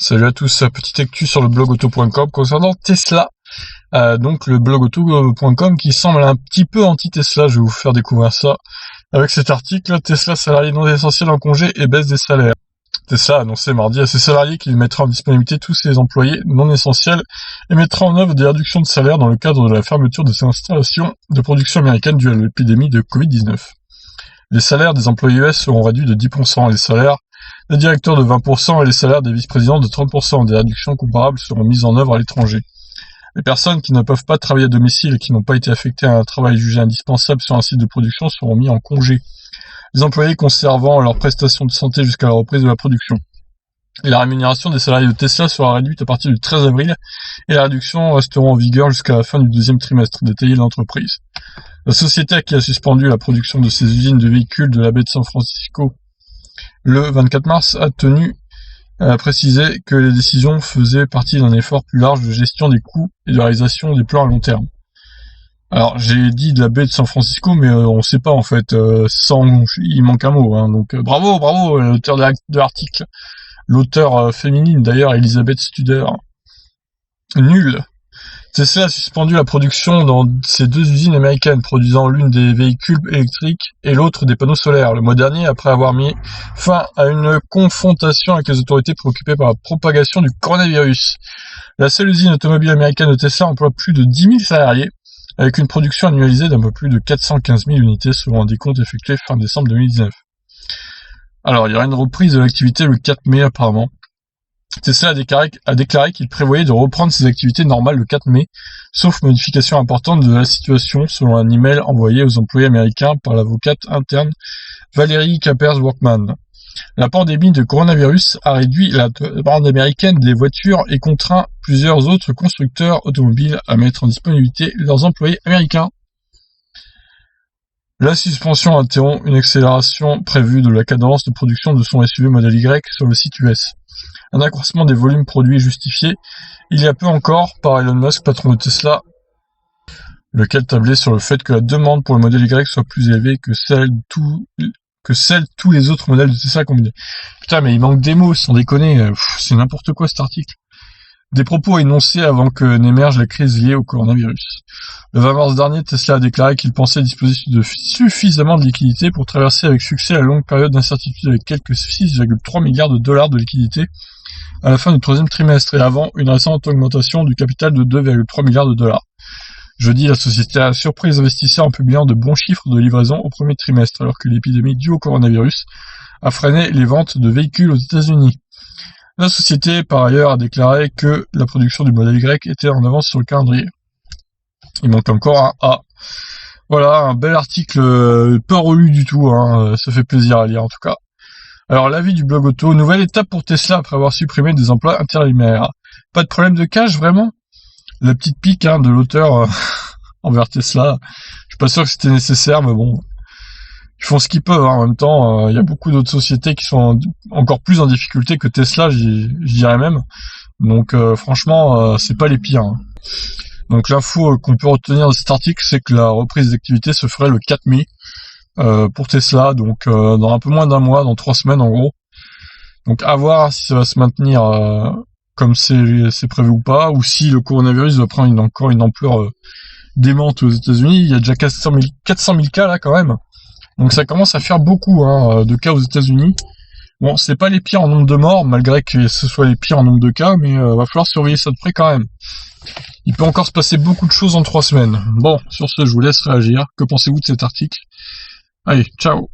Salut à tous, petite actu sur le blog auto.com concernant Tesla. Donc le blog auto.com qui semble un petit peu anti-Tesla, je vais vous faire découvrir ça. Avec cet article, Tesla salariés non essentiels en congé et baisse des salaires. Tesla a annoncé mardi à ses salariés qu'il mettra en disponibilité tous ses employés non essentiels et mettra en œuvre des réductions de salaire dans le cadre de la fermeture de ses installations de production américaines dues à l'épidémie de Covid-19. Les salaires des employés US seront réduits de 10%, les salaires des directeurs de 20% et les salaires des vice-présidents de 30%. Des réductions comparables seront mises en œuvre à l'étranger. Les personnes qui ne peuvent pas travailler à domicile et qui n'ont pas été affectées à un travail jugé indispensable sur un site de production seront mis en congé. Les employés conservant leurs prestations de santé jusqu'à la reprise de la production. Et la rémunération des salariés de Tesla sera réduite à partir du 13 avril et les réductions resteront en vigueur jusqu'à la fin du deuxième trimestre, détaillé l'entreprise. La société qui a suspendu la production de ses usines de véhicules de la baie de San Francisco le 24 mars a tenu à préciser que les décisions faisaient partie d'un effort plus large de gestion des coûts et de réalisation des plans à long terme. Alors, j'ai dit de la baie de San Francisco, mais on sait pas en fait, il manque un mot, hein, donc bravo, l'auteur de l'article, l'auteur féminine d'ailleurs, Elizabeth Studer. Nul. Tesla a suspendu la production dans ses deux usines américaines, produisant l'une des véhicules électriques et l'autre des panneaux solaires, le mois dernier, après avoir mis fin à une confrontation avec les autorités préoccupées par la propagation du coronavirus. La seule usine automobile américaine de Tesla emploie plus de 10 000 salariés, avec une production annualisée d'un peu plus de 415 000 unités selon un décompte effectué fin décembre 2019. Alors, il y aura une reprise de l'activité le 4 mai apparemment. Tesla a déclaré qu'il prévoyait de reprendre ses activités normales le 4 mai, sauf modification importante de la situation, selon un email envoyé aux employés américains par l'avocate interne Valerie Capers-Workman. La pandémie de coronavirus a réduit la demande américaine des voitures et contraint plusieurs autres constructeurs automobiles à mettre en disponibilité leurs employés américains. La suspension interrompt une accélération prévue de la cadence de production de son SUV Model Y sur le site US. Un accroissement des volumes produits est justifié, il y a peu encore, par Elon Musk, patron de Tesla, lequel tablait sur le fait que la demande pour le modèle Y soit plus élevée que celle de tous les autres modèles de Tesla combinés. Putain, mais il manque des mots, sans déconner, c'est n'importe quoi cet article. Des propos énoncés avant que n'émerge la crise liée au coronavirus. Le 20 mars dernier, Tesla a déclaré qu'il pensait disposer de suffisamment de liquidités pour traverser avec succès la longue période d'incertitude avec quelques 6,3 milliards de dollars de liquidités à la fin du troisième trimestre et avant une récente augmentation du capital de 2,3 milliards de dollars. Jeudi, la société a surpris les investisseurs en publiant de bons chiffres de livraison au premier trimestre, alors que l'épidémie due au coronavirus a freiné les ventes de véhicules aux États-Unis. La société, par ailleurs, a déclaré que la production du modèle Y était en avance sur le calendrier. Il manque encore un A. Voilà, un bel article, pas relu du tout, hein, ça fait plaisir à lire en tout cas. Alors, l'avis du blog auto, nouvelle étape pour Tesla après avoir supprimé des emplois intérimaires. Pas de problème de cash, vraiment? La petite pique de l'auteur envers Tesla, je suis pas sûr que c'était nécessaire, mais bon, ils font ce qu'ils peuvent. En même temps, il y a beaucoup d'autres sociétés qui sont encore plus en difficulté que Tesla, je dirais même. Donc franchement, c'est pas les pires. Donc l'info qu'on peut retenir de cet article, c'est que la reprise d'activité se ferait le 4 mai pour Tesla, donc dans un peu moins d'un mois, dans 3 semaines en gros. Donc à voir si ça va se maintenir comme c'est prévu ou pas, ou si le coronavirus va prendre encore une ampleur démente aux États-Unis. Il y a déjà 400 000 cas là quand même. Donc ça commence à faire beaucoup de cas aux États-Unis. Bon, c'est pas les pires en nombre de morts, malgré que ce soit les pires en nombre de cas, mais va falloir surveiller ça de près quand même. Il peut encore se passer beaucoup de choses en 3 semaines. Bon, sur ce, je vous laisse réagir. Que pensez-vous de cet article? Allez, ciao!